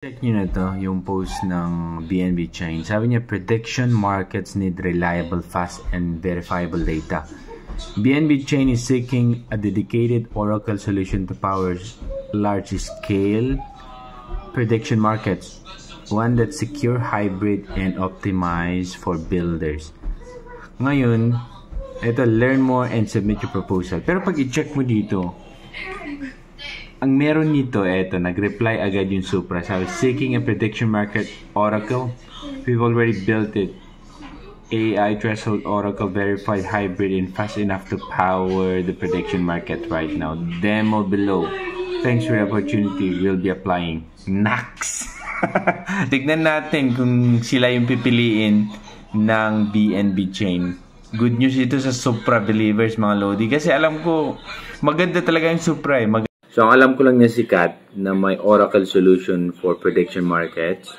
Check nyo na to, yung post ng BNB Chain. Sabi niya, prediction markets need reliable, fast, and verifiable data. BNB Chain is seeking a dedicated Oracle solution to power large-scale prediction markets. One that's secure, hybrid, and optimized for builders. Ngayon, ito, learn more and submit your proposal. Pero pag i-check mo dito, ang meron nito, eto, nag-reply agad yung Supra. Sabi, seeking a prediction market Oracle. We've already built it. AI threshold Oracle verified hybrid and fast enough to power the prediction market right now. Demo below. Thanks for the opportunity. We'll be applying. Nax! Tignan natin kung sila yung pipiliin ng BNB Chain. Good news ito sa Supra believers, mga Lodi. Kasi alam ko, maganda talaga yung Supra eh. So, ang alam ko lang na sikat na may Oracle solution for prediction markets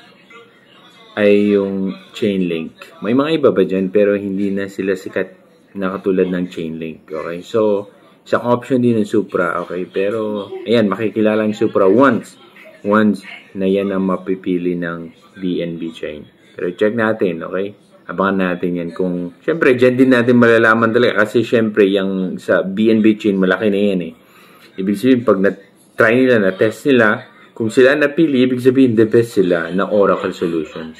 ay yung Chainlink. May mga iba ba dyan, pero hindi na sila sikat na katulad ng Chainlink. Okay? So, isang option din ng Supra. Okay? Pero, ayan, makikilala yung Supra once na yan ang mapipili ng BNB Chain. Pero check natin, okay? Abangan natin yan kung, syempre, dyan din natin malalaman talaga kasi syempre, yung sa BNB Chain, malaki na yan eh. Ibig sabihin, pag na-try nila, na-test nila, kung sila napili, ibig sabihin, the best sila na Oracle Solutions.